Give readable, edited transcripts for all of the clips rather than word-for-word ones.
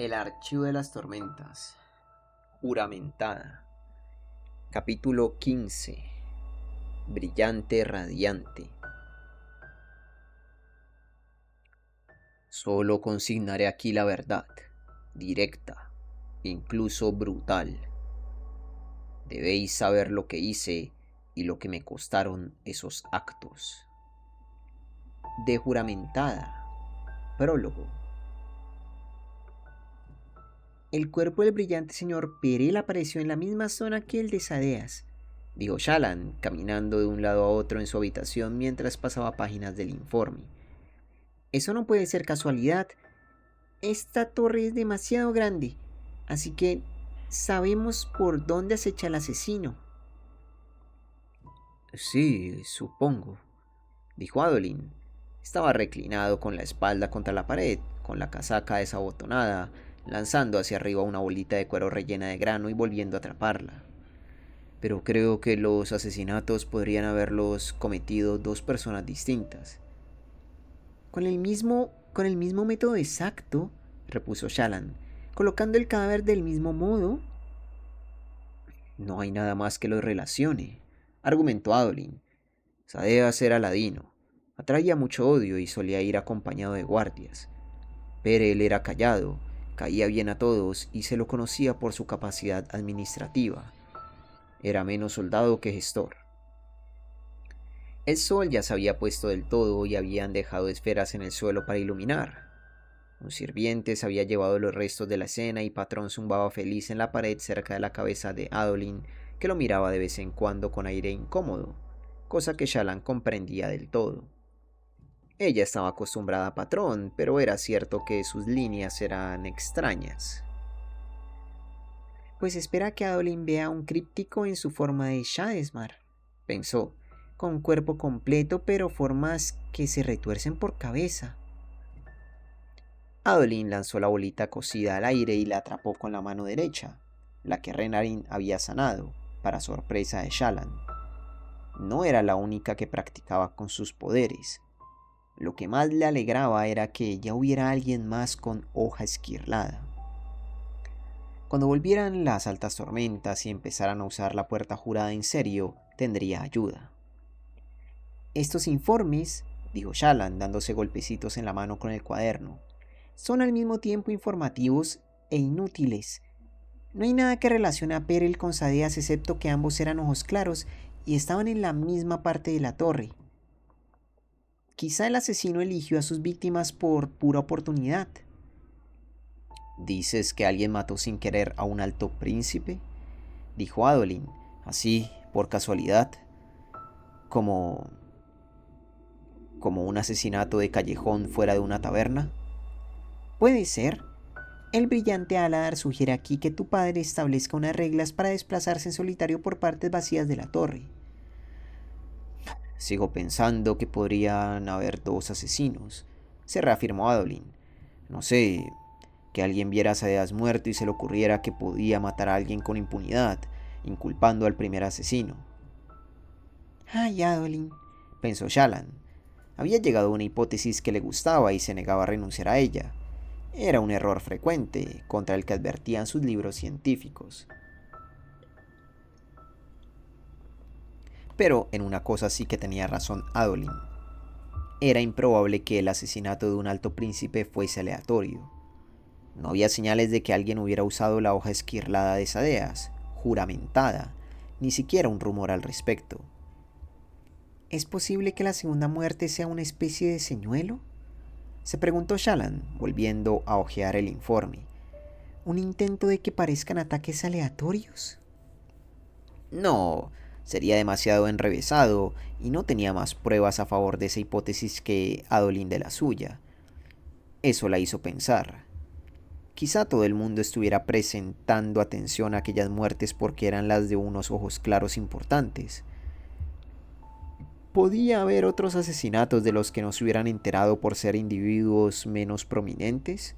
El archivo de las tormentas. Juramentada. Capítulo 15. Brillante radiante. Solo consignaré aquí la verdad, directa, incluso brutal. Debéis saber lo que hice y lo que me costaron esos actos. De juramentada. Prólogo. El cuerpo del brillante señor Perel apareció en la misma zona que el de Sadeas, dijo Shallan, caminando de un lado a otro en su habitación mientras pasaba páginas del informe. Eso no puede ser casualidad. Esta torre es demasiado grande, así que sabemos por dónde acecha el asesino. Sí, supongo, dijo Adolin. Estaba reclinado con la espalda contra la pared, con la casaca desabotonada, lanzando hacia arriba una bolita de cuero rellena de grano y volviendo a atraparla. Pero creo que los asesinatos podrían haberlos cometido dos personas distintas. Con el mismo método exacto, repuso Shallan, colocando el cadáver del mismo modo. No hay nada más que los relacione, argumentó Adolin. Sadeas era ladino, atraía mucho odio y solía ir acompañado de guardias. Perel era callado, caía bien a todos y se lo conocía por su capacidad administrativa. Era menos soldado que gestor. El sol ya se había puesto del todo y habían dejado esferas en el suelo para iluminar. Un sirviente se había llevado los restos de la cena y Patrón zumbaba feliz en la pared cerca de la cabeza de Adolin, que lo miraba de vez en cuando con aire incómodo, cosa que Shallan comprendía del todo. Ella estaba acostumbrada a Patrón, pero era cierto que sus líneas eran extrañas. Pues espera que Adolin vea un críptico en su forma de Shadesmar, pensó, con cuerpo completo pero formas que se retuercen por cabeza. Adolin lanzó la bolita cosida al aire y la atrapó con la mano derecha, la que Renarin había sanado, para sorpresa de Shallan. No era la única que practicaba con sus poderes. Lo que más le alegraba era que ya hubiera alguien más con hoja esquirlada. Cuando volvieran las altas tormentas y empezaran a usar la puerta jurada en serio, tendría ayuda. Estos informes, dijo Shallan dándose golpecitos en la mano con el cuaderno, son al mismo tiempo informativos e inútiles. No hay nada que relacione a Perel con Sadeas excepto que ambos eran ojos claros y estaban en la misma parte de la torre. Quizá el asesino eligió a sus víctimas por pura oportunidad. ¿Dices que alguien mató sin querer a un alto príncipe?, dijo Adolin, así, por casualidad, como un asesinato de callejón fuera de una taberna. Puede ser. El brillante Aladar sugiere aquí que tu padre establezca unas reglas para desplazarse en solitario por partes vacías de la torre. Sigo pensando que podrían haber dos asesinos, se reafirmó Adolin. No sé, que alguien viera a Sadeas muerto y se le ocurriera que podía matar a alguien con impunidad, inculpando al primer asesino. Ay, Adolin, pensó Shallan. Había llegado a una hipótesis que le gustaba y se negaba a renunciar a ella. Era un error frecuente, contra el que advertían sus libros científicos. Pero en una cosa sí que tenía razón Adolin. Era improbable que el asesinato de un alto príncipe fuese aleatorio. No había señales de que alguien hubiera usado la hoja esquirlada de Sadeas, juramentada, ni siquiera un rumor al respecto. ¿Es posible que la segunda muerte sea una especie de señuelo?, se preguntó Shallan, volviendo a hojear el informe. ¿Un intento de que parezcan ataques aleatorios? No, sería demasiado enrevesado y no tenía más pruebas a favor de esa hipótesis que Adolin de la suya. Eso la hizo pensar. Quizá todo el mundo estuviera prestando atención a aquellas muertes porque eran las de unos ojos claros importantes. ¿Podía haber otros asesinatos de los que no se hubieran enterado por ser individuos menos prominentes?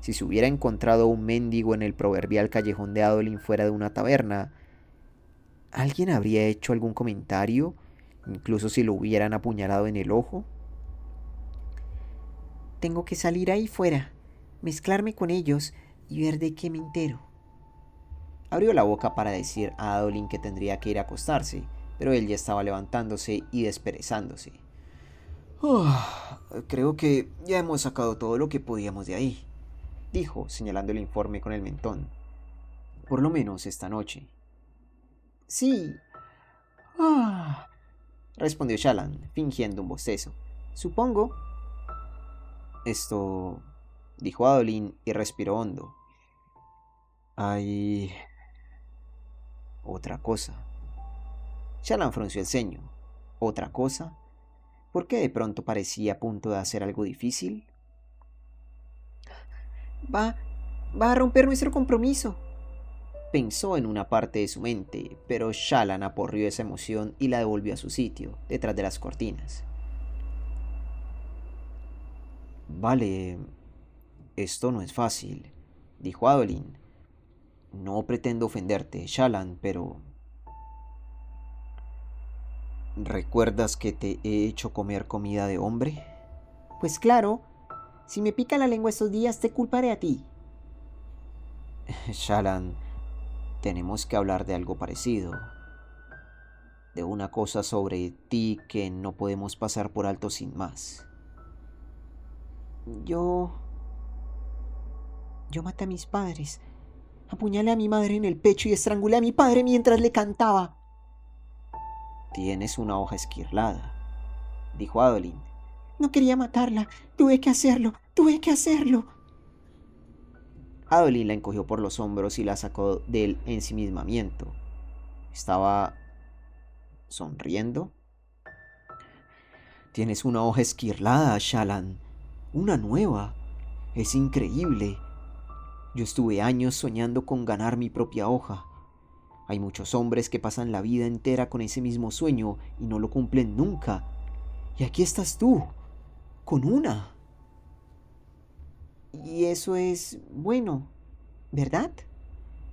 Si se hubiera encontrado un mendigo en el proverbial callejón de Adolin fuera de una taberna, ¿alguien habría hecho algún comentario, incluso si lo hubieran apuñalado en el ojo? Tengo que salir ahí fuera. mezclarme con ellos y ver de qué me entero. Abrió la boca para decir a Adolin que tendría que ir a acostarse, pero él ya estaba levantándose y desperezándose. Creo que ya hemos sacado todo lo que podíamos de ahí, dijo, señalando el informe con el mentón. Por lo menos esta noche. Sí. Respondió Shallan, fingiendo un bostezo. Supongo. Esto, dijo Adolin y respiró hondo. Hay otra cosa. Shallan frunció el ceño. ¿Otra cosa? ¿Por qué de pronto parecía a punto de hacer algo difícil? Va a romper nuestro compromiso. Pensó en una parte de su mente, pero Shallan aporrió esa emoción y la devolvió a su sitio, detrás de las cortinas. Vale, esto no es fácil, dijo Adolin. No pretendo ofenderte, Shallan, pero... ¿Recuerdas que te he hecho comer comida de hombre? Pues claro, si me pica la lengua estos días te culparé a ti. Shallan, tenemos que hablar de algo parecido. De una cosa sobre ti que no podemos pasar por alto sin más. Yo maté a mis padres. Apuñalé a mi madre en el pecho y estrangulé a mi padre mientras le cantaba. Tienes una hoja esquirlada, dijo Adolin. No quería matarla. Tuve que hacerlo. Adolin la encogió por los hombros y la sacó del ensimismamiento. Estaba sonriendo. Tienes una hoja esquirlada, Shallan. Una nueva. Es increíble. Yo estuve años soñando con ganar mi propia hoja. Hay muchos hombres que pasan la vida entera con ese mismo sueño y no lo cumplen nunca. Y aquí estás tú, con una. Y eso es bueno, ¿verdad?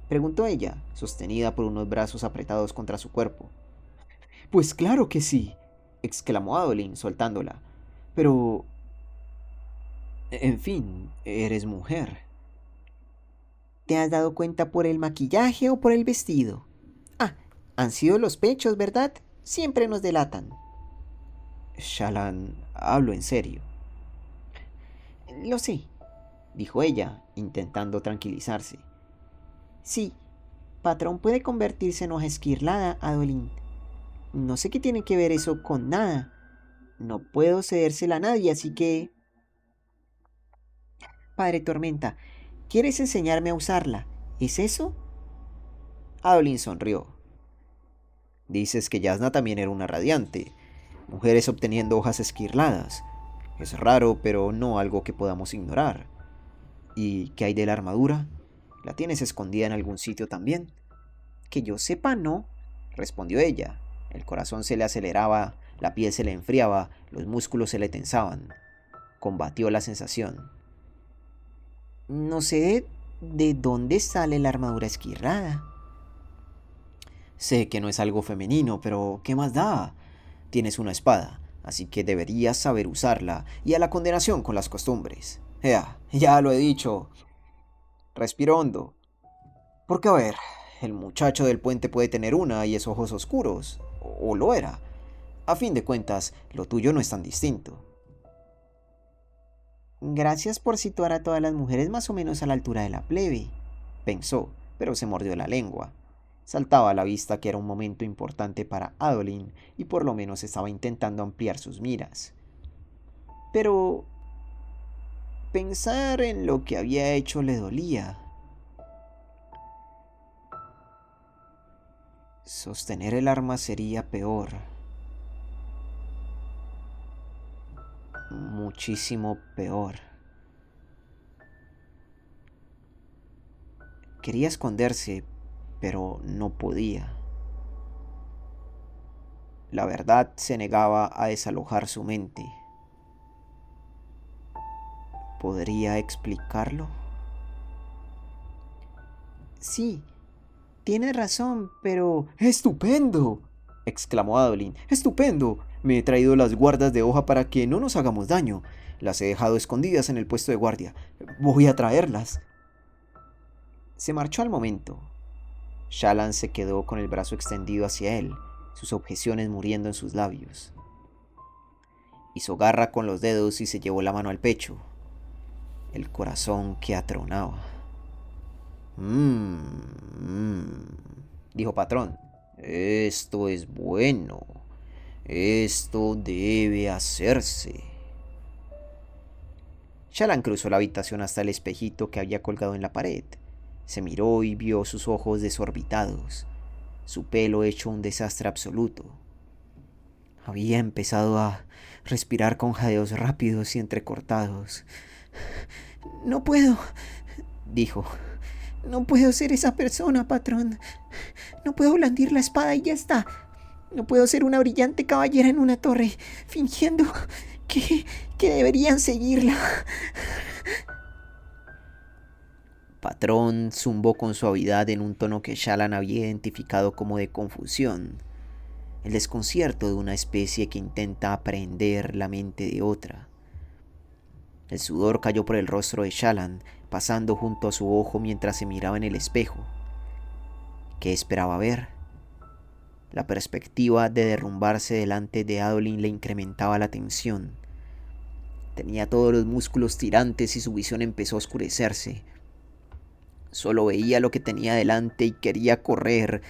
Preguntó ella, sostenida por unos brazos apretados contra su cuerpo. Pues claro que sí, exclamó Adolin, soltándola. Pero... En fin, eres mujer. ¿Te has dado cuenta por el maquillaje o por el vestido? Ah, han sido los pechos, ¿verdad? Siempre nos delatan. Shallan, hablo en serio. Lo sé, dijo ella, intentando tranquilizarse. Sí, patrón puede convertirse en hoja esquirlada, Adolin. No sé qué tiene que ver eso con nada. No puedo cedérsela a nadie, así que... Padre Tormenta, ¿quieres enseñarme a usarla? ¿Es eso? Adolin sonrió. Dices que Yasna también era una radiante. Mujeres obteniendo hojas esquirladas. Es raro, pero no algo que podamos ignorar. ¿Y qué hay de la armadura? ¿La tienes escondida en algún sitio también? Que yo sepa, no, respondió ella. El corazón se le aceleraba, la piel se le enfriaba, los músculos se le tensaban. Combatió la sensación. No sé de dónde sale la armadura esquirlada. Sé que no es algo femenino, pero ¿qué más da? Tienes una espada, así que deberías saber usarla, y a la condenación con las costumbres. Ya lo he dicho. Respiró hondo. Porque a ver, el muchacho del puente puede tener una y es ojos oscuros, o lo era. A fin de cuentas, lo tuyo no es tan distinto. Gracias por situar a todas las mujeres más o menos a la altura de la plebe, pensó, pero se mordió la lengua. Saltaba a la vista que era un momento importante para Adolin y por lo menos estaba intentando ampliar sus miras. Pero pensar en lo que había hecho le dolía. Sostener el arma sería peor. Muchísimo peor. Quería esconderse, pero no podía. La verdad se negaba a desalojar su mente. ¿Podría explicarlo? Sí, tienes razón, pero... ¡Estupendo!, exclamó Adolin. ¡Estupendo! Me he traído las guardas de hoja para que no nos hagamos daño. Las he dejado escondidas en el puesto de guardia. Voy a traerlas. Se marchó al momento. Shallan se quedó con el brazo extendido hacia él, sus objeciones muriendo en sus labios. Hizo garra con los dedos y se llevó la mano al pecho, el corazón que atronaba. Dijo Patrón. Esto es bueno. Esto debe hacerse. Shallan cruzó la habitación hasta el espejito que había colgado en la pared. Se miró y vio sus ojos desorbitados, su pelo hecho un desastre absoluto. Había empezado a respirar con jadeos rápidos y entrecortados. No puedo, dijo. No puedo ser esa persona, patrón. No puedo blandir la espada y ya está. No puedo ser una brillante caballera en una torre, fingiendo que deberían seguirla. Patrón zumbó con suavidad en un tono que Shallan había identificado como de confusión, el desconcierto de una especie que intenta aprehender la mente de otra. El sudor cayó por el rostro de Shallan, pasando junto a su ojo mientras se miraba en el espejo. ¿Qué esperaba ver? La perspectiva de derrumbarse delante de Adolin le incrementaba la tensión. Tenía todos los músculos tirantes y su visión empezó a oscurecerse. Solo veía lo que tenía delante y quería correr,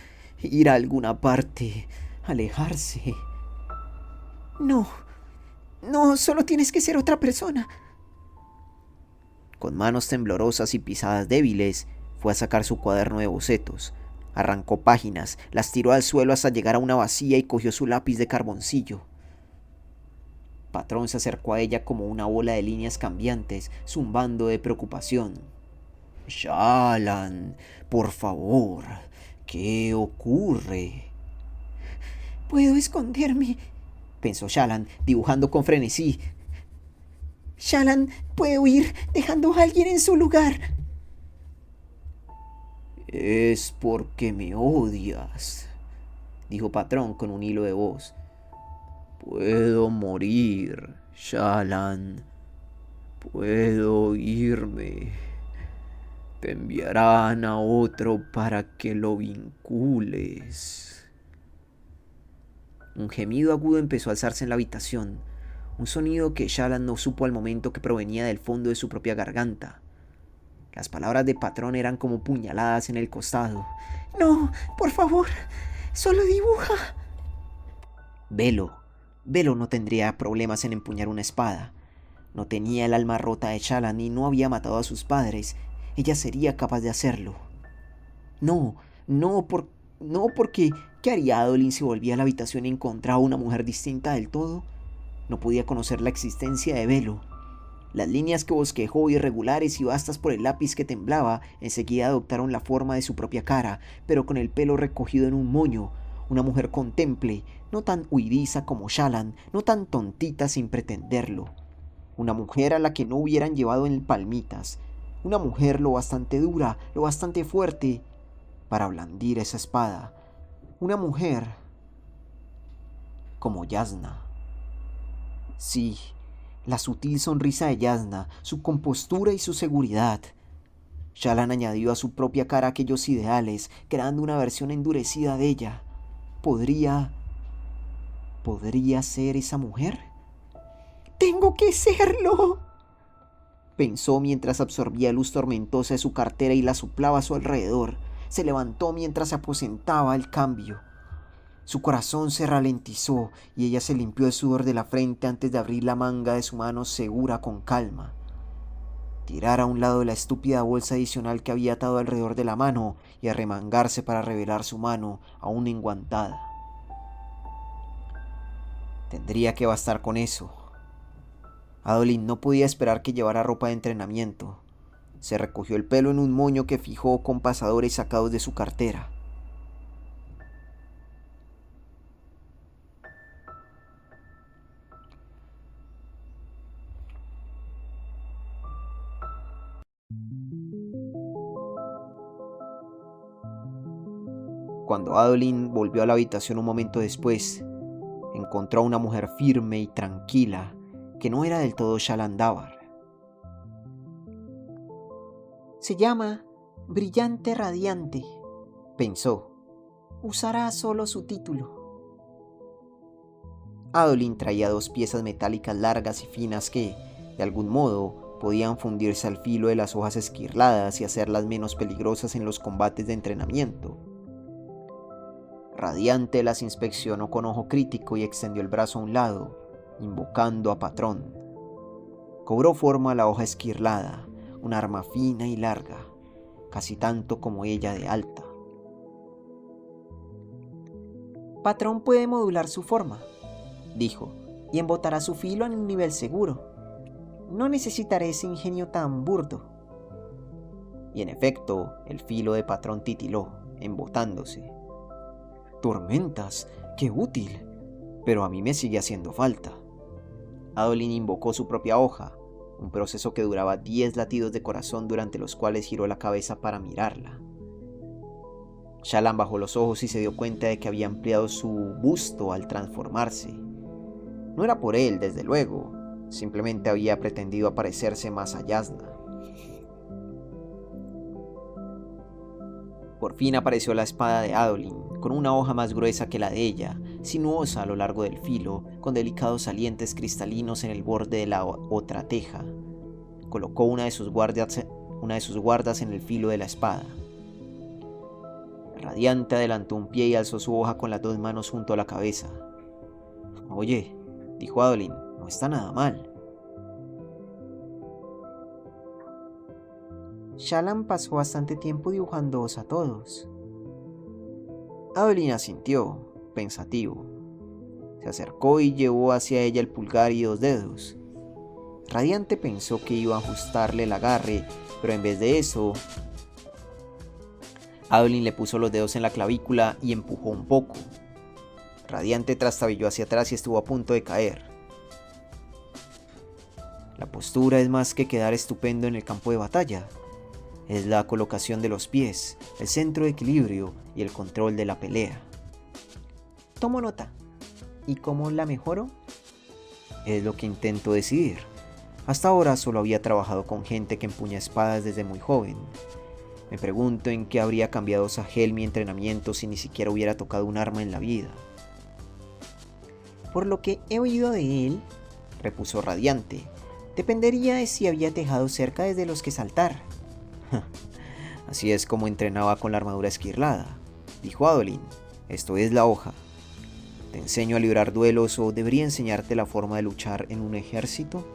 ir a alguna parte, alejarse. No, solo tienes que ser otra persona. Con manos temblorosas y pisadas débiles, fue a sacar su cuaderno de bocetos. Arrancó páginas, las tiró al suelo hasta llegar a una vacía y cogió su lápiz de carboncillo. Patrón se acercó a ella como una bola de líneas cambiantes, zumbando de preocupación. Shallan, por favor, ¿qué ocurre? Puedo esconderme, pensó Shallan, dibujando con frenesí. Shallan puede huir dejando a alguien en su lugar. Es porque me odias, dijo Patrón con un hilo de voz. Puedo morir, Shallan. Puedo irme. Te enviarán a otro para que lo vincules. Un gemido agudo empezó a alzarse en la habitación, un sonido que Shallan no supo al momento que provenía del fondo de su propia garganta. Las palabras de Patrón eran como puñaladas en el costado. No, por favor, solo dibuja. Velo no tendría problemas en empuñar una espada. No tenía el alma rota de Shallan y no había matado a sus padres. Ella sería capaz de hacerlo. No, porque ¿qué haría Adolin si volvía a la habitación y encontraba una mujer distinta del todo? No podía conocer la existencia de Velo. Las líneas que bosquejó, irregulares y vastas por el lápiz que temblaba, enseguida adoptaron la forma de su propia cara, pero con el pelo recogido en un moño. Una mujer contemple, no tan huidiza como Shallan, no tan tontita sin pretenderlo. Una mujer a la que no hubieran llevado en palmitas. Una mujer lo bastante dura, lo bastante fuerte para blandir esa espada. Una mujer como Jasnah. Sí, la sutil sonrisa de Jasnah, su compostura y su seguridad. Shallan añadió a su propia cara aquellos ideales, creando una versión endurecida de ella. ¿Podría ser esa mujer? ¡Tengo que serlo!, pensó mientras absorbía luz tormentosa de su cartera y la soplaba a su alrededor. Se levantó mientras se aposentaba el cambio. Su corazón se ralentizó y ella se limpió el sudor de la frente antes de abrir la manga de su mano segura con calma. Tirar a un lado la estúpida bolsa adicional que había atado alrededor de la mano y arremangarse para revelar su mano aún enguantada. Tendría que bastar con eso. Adolin no podía esperar que llevara ropa de entrenamiento. Se recogió el pelo en un moño que fijó con pasadores sacados de su cartera. Cuando Adolin volvió a la habitación un momento después, encontró a una mujer firme y tranquila que no era del todo Shalandabar. Se llama Brillante Radiante, pensó. Usará solo su título. Adolin traía 2 piezas metálicas largas y finas que, de algún modo, podían fundirse al filo de las hojas esquirladas y hacerlas menos peligrosas en los combates de entrenamiento. Radiante las inspeccionó con ojo crítico y extendió el brazo a un lado, invocando a Patrón. Cobró forma la hoja esquirlada, un arma fina y larga, casi tanto como ella de alta. Patrón puede modular su forma, dijo, y embotará su filo en un nivel seguro. No necesitaré ese ingenio tan burdo. Y en efecto, el filo de Patrón titiló, embotándose. Tormentas, qué útil, pero a mí me sigue haciendo falta. Adolin invocó su propia hoja, un proceso que duraba 10 latidos de corazón durante los cuales giró la cabeza para mirarla. Shallan bajó los ojos y se dio cuenta de que había ampliado su busto al transformarse. No era por él, desde luego, simplemente había pretendido parecerse más a Yasna. Por fin apareció la espada de Adolin, con una hoja más gruesa que la de ella, sinuosa a lo largo del filo, con delicados salientes cristalinos en el borde de la otra teja. Colocó una de sus guardas en el filo de la espada. Radiante adelantó un pie y alzó su hoja con las 2 manos junto a la cabeza. «Oye», dijo Adolin, «no está nada mal». Shallan pasó bastante tiempo dibujándoos a todos. Adolin asintió, pensativo. Se acercó y llevó hacia ella el pulgar y 2 dedos. Radiante pensó que iba a ajustarle el agarre, pero en vez de eso, Adolin le puso los dedos en la clavícula y empujó un poco. Radiante trastabilló hacia atrás y estuvo a punto de caer. La postura es más que quedar estupendo en el campo de batalla. Es la colocación de los pies, el centro de equilibrio y el control de la pelea. Tomo nota. ¿Y cómo la mejoro? Es lo que intento decidir. Hasta ahora solo había trabajado con gente que empuña espadas desde muy joven. Me pregunto en qué habría cambiado Sahel mi entrenamiento si ni siquiera hubiera tocado un arma en la vida. Por lo que he oído de él, repuso Radiante, dependería de si había tejado cerca desde los que saltar. Así es como entrenaba con la armadura esquirlada, dijo Adolin. Esto es la hoja. ¿Te enseño a librar duelos o debería enseñarte la forma de luchar en un ejército?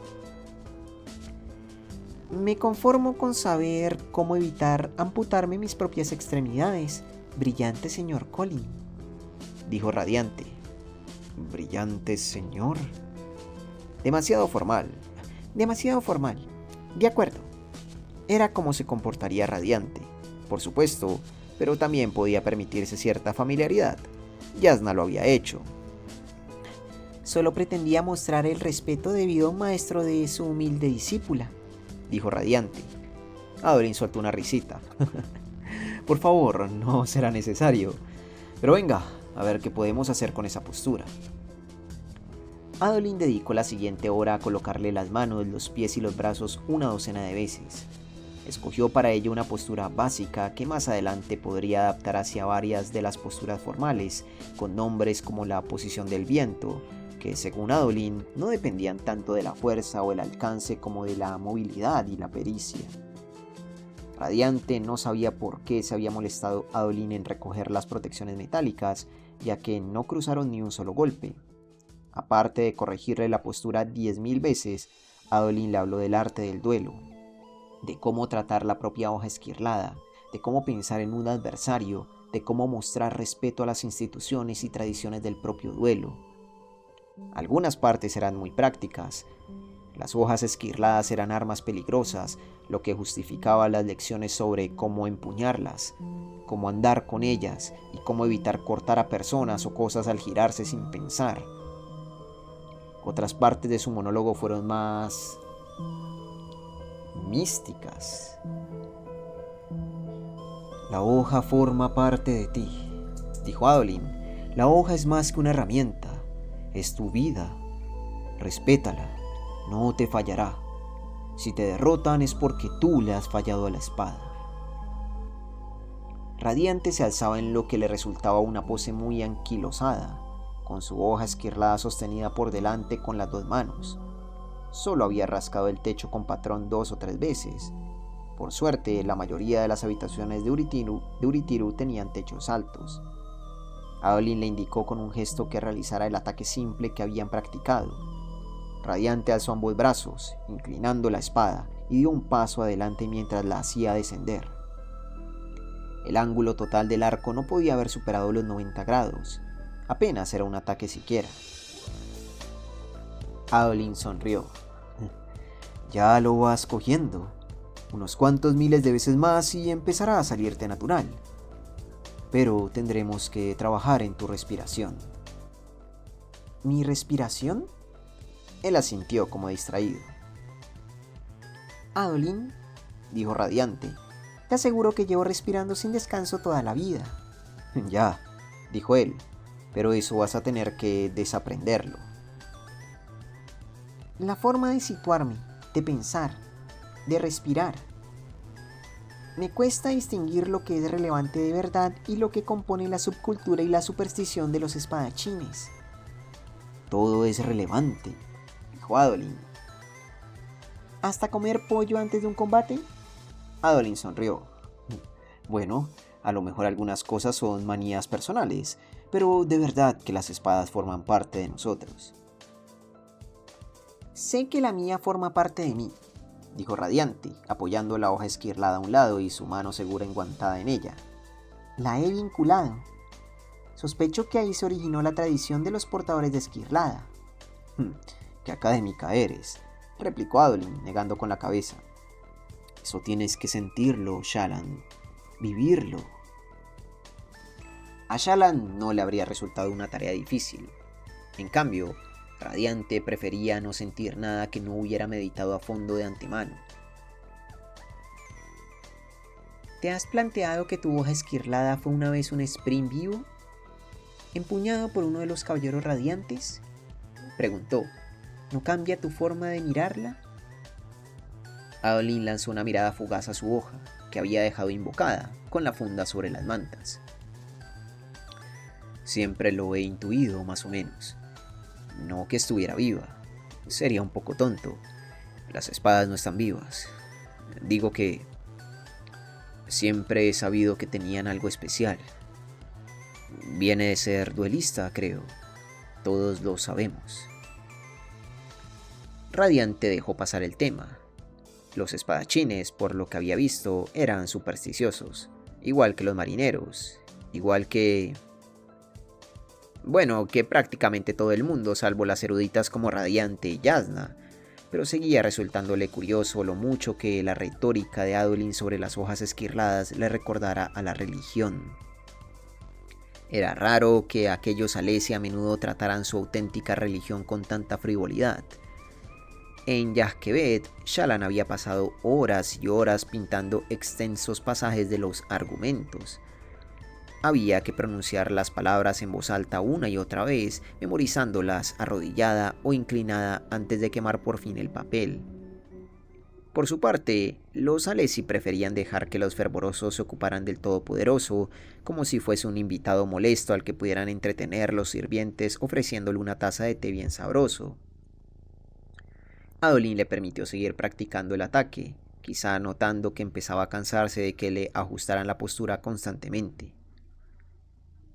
Me conformo con saber cómo evitar amputarme mis propias extremidades, brillante señor Colin, dijo Radiante. ¿Brillante señor? Demasiado formal. Demasiado formal. De acuerdo. Era como se comportaría Radiante, por supuesto, pero también podía permitirse cierta familiaridad. Yasna lo había hecho. Solo pretendía mostrar el respeto debido a un maestro de su humilde discípula, dijo Radiante. Adolin soltó una risita. Por favor, no será necesario. Pero venga, a ver qué podemos hacer con esa postura. Adolin dedicó la siguiente hora a colocarle las manos, los pies y los brazos una docena de veces. Escogió para ello una postura básica que más adelante podría adaptar hacia varias de las posturas formales, con nombres como la posición del viento, que según Adolin no dependían tanto de la fuerza o el alcance como de la movilidad y la pericia. Radiante no sabía por qué se había molestado Adolin en recoger las protecciones metálicas, ya que no cruzaron ni un solo golpe. Aparte de corregirle la postura 10.000 veces, Adolin le habló del arte del duelo, de cómo tratar la propia hoja esquirlada, de cómo pensar en un adversario, de cómo mostrar respeto a las instituciones y tradiciones del propio duelo. Algunas partes eran muy prácticas. Las hojas esquirladas eran armas peligrosas, lo que justificaba las lecciones sobre cómo empuñarlas, cómo andar con ellas y cómo evitar cortar a personas o cosas al girarse sin pensar. Otras partes de su monólogo fueron más místicas. La hoja forma parte de ti, dijo Adolin. La hoja es más que una herramienta, es tu vida. Respétala, no te fallará. Si te derrotan es porque tú le has fallado a la espada. Radiante se alzaba en lo que le resultaba una pose muy anquilosada, con su hoja esquirlada sostenida por delante con las dos manos. Solo había rascado el techo con patrón 2 o 3 veces. Por suerte, la mayoría de las habitaciones de Uritiru tenían techos altos. Adolin le indicó con un gesto que realizara el ataque simple que habían practicado. Radiante alzó ambos brazos, inclinando la espada, y dio un paso adelante mientras la hacía descender. El ángulo total del arco no podía haber superado los 90 grados. Apenas era un ataque siquiera. Adolin sonrió. Ya lo vas cogiendo. Unos cuantos miles de veces más y empezará a salirte natural. Pero tendremos que trabajar en tu respiración. ¿Mi respiración? Él asintió como distraído. Adolin, dijo Radiante, te aseguro que llevo respirando sin descanso toda la vida. Ya, dijo él, pero eso vas a tener que desaprenderlo. La forma de situarme, de pensar, de respirar. Me cuesta distinguir lo que es relevante de verdad y lo que compone la subcultura y la superstición de los espadachines. Todo es relevante, dijo Adolin. ¿Hasta comer pollo antes de un combate? Adolin sonrió. Bueno, a lo mejor algunas cosas son manías personales, pero de verdad que las espadas forman parte de nosotros. Sé que la mía forma parte de mí, dijo Radiante, apoyando la hoja esquirlada a un lado y su mano segura enguantada en ella. La he vinculado. Sospecho que ahí se originó la tradición de los portadores de esquirlada. ¡Qué académica eres!, replicó Adolin, negando con la cabeza. Eso tienes que sentirlo, Shallan. Vivirlo. A Shallan no le habría resultado una tarea difícil. En cambio, Radiante prefería no sentir nada que no hubiera meditado a fondo de antemano. ¿Te has planteado que tu hoja esquirlada fue una vez un sprint vivo, empuñado por uno de los caballeros radiantes? Preguntó. ¿No cambia tu forma de mirarla? Adolin lanzó una mirada fugaz a su hoja, que había dejado invocada, con la funda sobre las mantas. Siempre lo he intuido, más o menos. No que estuviera viva. Sería un poco tonto. Las espadas no están vivas. Digo que siempre he sabido que tenían algo especial. Viene de ser duelista, creo. Todos lo sabemos. Radiante dejó pasar el tema. Los espadachines, por lo que había visto, eran supersticiosos, igual que los marineros, igual que... Bueno, que prácticamente todo el mundo, salvo las eruditas como Radiante y Jasna, pero seguía resultándole curioso lo mucho que la retórica de Adolin sobre las hojas esquirladas le recordara a la religión. Era raro que aquellos Alessi a menudo trataran su auténtica religión con tanta frivolidad. En Yazkebet, Shallan había pasado horas y horas pintando extensos pasajes de los argumentos. Había que pronunciar las palabras en voz alta una y otra vez, memorizándolas arrodillada o inclinada antes de quemar por fin el papel. Por su parte, los Alessi preferían dejar que los fervorosos se ocuparan del Todopoderoso, como si fuese un invitado molesto al que pudieran entretener los sirvientes ofreciéndole una taza de té bien sabroso. Adolin le permitió seguir practicando el ataque, quizá notando que empezaba a cansarse de que le ajustaran la postura constantemente.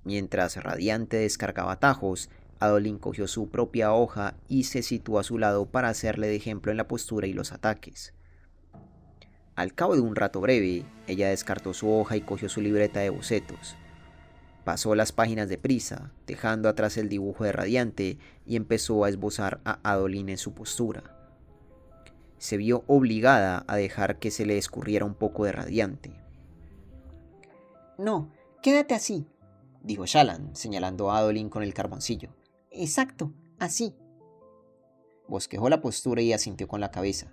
Mientras Radiante descargaba atajos, Adolin cogió su propia hoja y se situó a su lado para hacerle de ejemplo en la postura y los ataques. Al cabo de un rato breve, ella descartó su hoja y cogió su libreta de bocetos. Pasó las páginas deprisa, dejando atrás el dibujo de Radiante, y empezó a esbozar a Adolin en su postura. Se vio obligada a dejar que se le escurriera un poco de Radiante. No, quédate así, dijo Shallan, señalando a Adolin con el carboncillo. Exacto, así. Bosquejó la postura y asintió con la cabeza.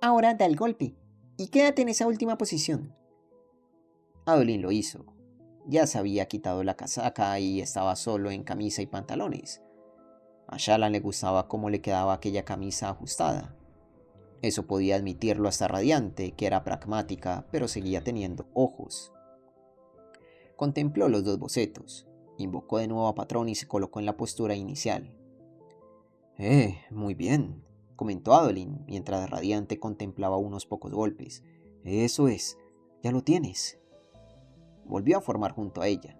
Ahora da el golpe, y quédate en esa última posición. Adolin lo hizo. Ya se había quitado la casaca y estaba solo en camisa y pantalones. A Shallan le gustaba cómo le quedaba aquella camisa ajustada. Eso podía admitirlo hasta Radiante, que era pragmática, pero seguía teniendo ojos. Contempló los dos bocetos, invocó de nuevo a Patrón y se colocó en la postura inicial. Muy bien, comentó Adolin, mientras Radiante contemplaba unos pocos golpes. Eso es, ya lo tienes. Volvió a formar junto a ella.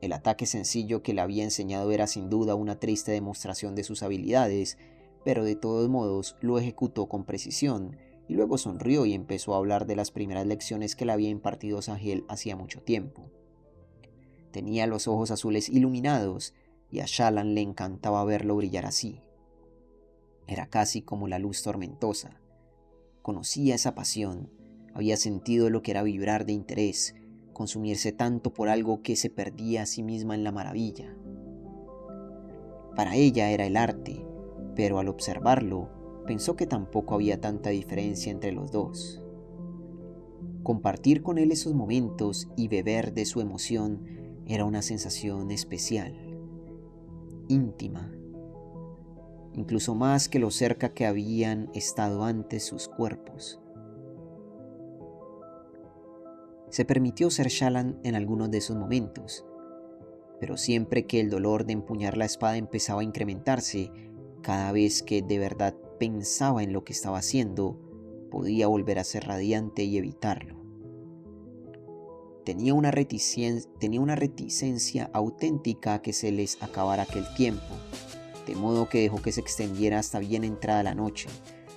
El ataque sencillo que le había enseñado era sin duda una triste demostración de sus habilidades, pero de todos modos lo ejecutó con precisión, y luego sonrió y empezó a hablar de las primeras lecciones que le había impartido Sahel hacía mucho tiempo. Tenía los ojos azules iluminados, y a Shallan le encantaba verlo brillar así. Era casi como la luz tormentosa. Conocía esa pasión, había sentido lo que era vibrar de interés, consumirse tanto por algo que se perdía a sí misma en la maravilla. Para ella era el arte, pero al observarlo, pensó que tampoco había tanta diferencia entre los dos. Compartir con él esos momentos y beber de su emoción era una sensación especial, íntima, incluso más que lo cerca que habían estado antes sus cuerpos. Se permitió ser Shallan en algunos de esos momentos, pero siempre que el dolor de empuñar la espada empezaba a incrementarse, cada vez que de verdad pensaba en lo que estaba haciendo, podía volver a ser Radiante y evitarlo. Tenía una reticencia auténtica a que se les acabara aquel tiempo, de modo que dejó que se extendiera hasta bien entrada la noche,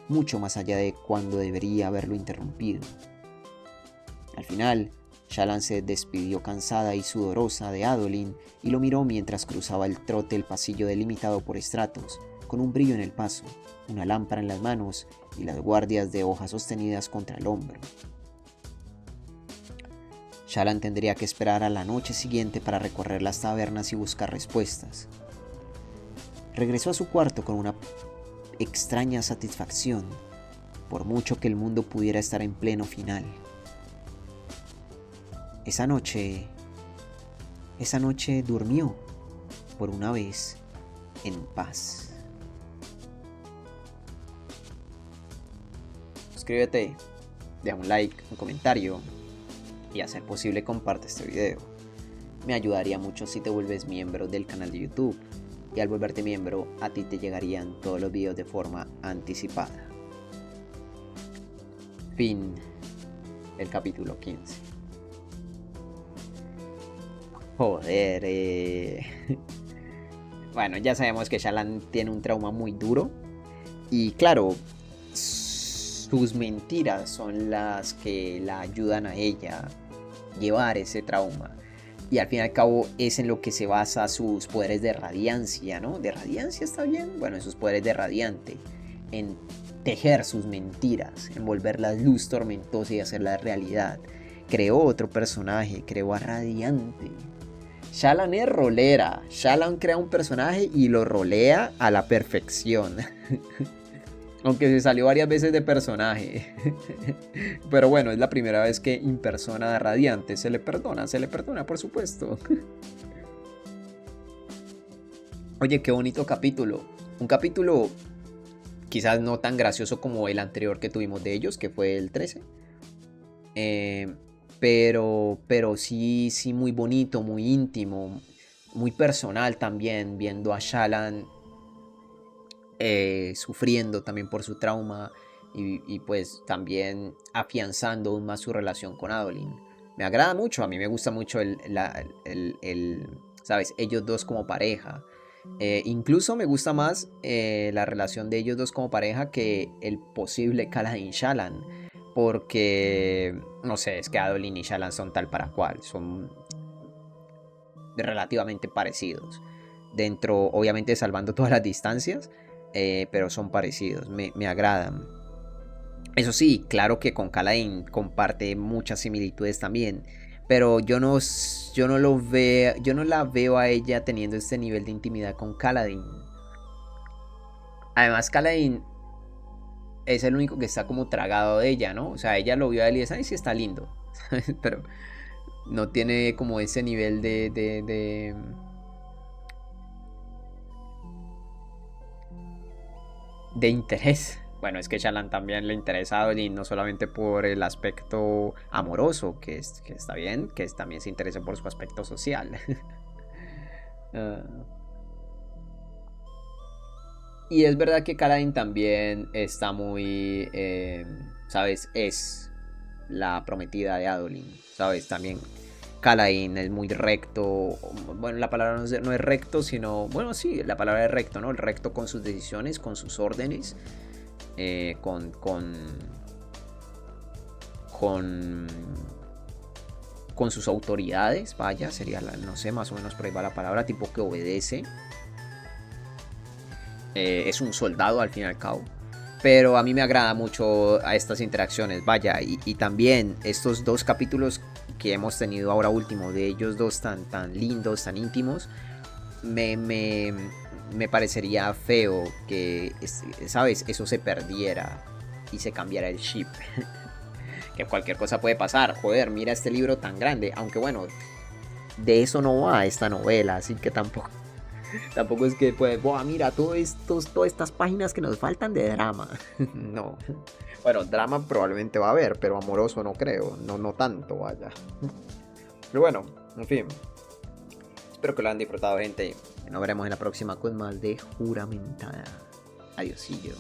mucho más allá de cuando debería haberlo interrumpido. Al final, Shallan se despidió cansada y sudorosa de Adolin y lo miró mientras cruzaba el trote el pasillo delimitado por estratos, con un brillo en el paso, una lámpara en las manos y las guardias de hojas sostenidas contra el hombro. Shallan tendría que esperar a la noche siguiente para recorrer las tabernas y buscar respuestas. Regresó a su cuarto con una extraña satisfacción, por mucho que el mundo pudiera estar en pleno final. Esa noche durmió, por una vez, en paz. Suscríbete, deja un like, un comentario y a ser posible comparte este video. Me ayudaría mucho si te vuelves miembro del canal de YouTube y al volverte miembro a ti te llegarían todos los videos de forma anticipada. Fin del capítulo 15. Joder, Bueno, ya sabemos que Shallan tiene un trauma muy duro. Y claro, sus mentiras son las que la ayudan a ella a llevar ese trauma. Y al fin y al cabo es en lo que se basa sus poderes de radiancia, ¿no? ¿De radiancia está bien? Bueno, en sus poderes de radiante. En tejer sus mentiras, en volverlas luz tormentosa y hacerlas realidad. Creó otro personaje, creó a Radiante. Shallan es rolera. Shallan crea un personaje y lo rolea a la perfección. Aunque se salió varias veces de personaje. Pero bueno, es la primera vez que impersona a Radiante. Se le perdona, por supuesto. Oye, qué bonito capítulo. Un capítulo quizás no tan gracioso como el anterior que tuvimos de ellos, que fue el 13. Pero sí muy bonito, muy íntimo, muy personal también, viendo a Shallan sufriendo también por su trauma y pues también afianzando aún más su relación con Adolin. Me agrada mucho, a mí me gusta mucho ¿sabes? Ellos dos como pareja. Incluso me gusta más la relación de ellos dos como pareja que el posible Kaladin Shallan. Porque, no sé, es que Adolin y Shallan son tal para cual, son relativamente parecidos. Dentro, obviamente salvando todas las distancias, pero son parecidos, me agradan. Eso sí, claro que con Kaladin comparte muchas similitudes también. Pero yo no la veo a ella teniendo este nivel de intimidad con Kaladin. Además, Kaladin es el único que está como tragado de ella, ¿no? O sea, ella lo vio a él y dice, ay, sí está lindo. Pero no tiene como ese nivel de interés. Bueno, es que Shallan también le interesa a Adolin, no solamente por el aspecto amoroso, que está bien, que también se interesa por su aspecto social. Ah, y es verdad que Kaladin también está muy, ¿sabes? Es la prometida de Adolin, ¿sabes? También Kaladin es muy recto. Bueno, la palabra no es recto, sino. Bueno, sí, la palabra es recto, ¿no? El recto con sus decisiones, con sus órdenes. Con. Con sus autoridades, vaya, sería no sé, más o menos por ahí va la palabra, tipo que obedece. Es un soldado al fin y al cabo. Pero a mí me agrada mucho a estas interacciones, vaya, y también estos dos capítulos que hemos tenido ahora último, de ellos dos tan lindos, tan íntimos, me parecería feo que, ¿sabes? Eso se perdiera y se cambiara el chip. Que cualquier cosa puede pasar. Joder, mira este libro tan grande. Aunque bueno, de eso no va esta novela, así que tampoco es que pues, boah, mira, todas estas páginas que nos faltan de drama. No. Bueno, drama probablemente va a haber, pero amoroso no creo. No tanto, vaya. Pero bueno, en fin. Espero que lo hayan disfrutado, gente. Nos veremos en la próxima con más de Juramentada. Adiosillo.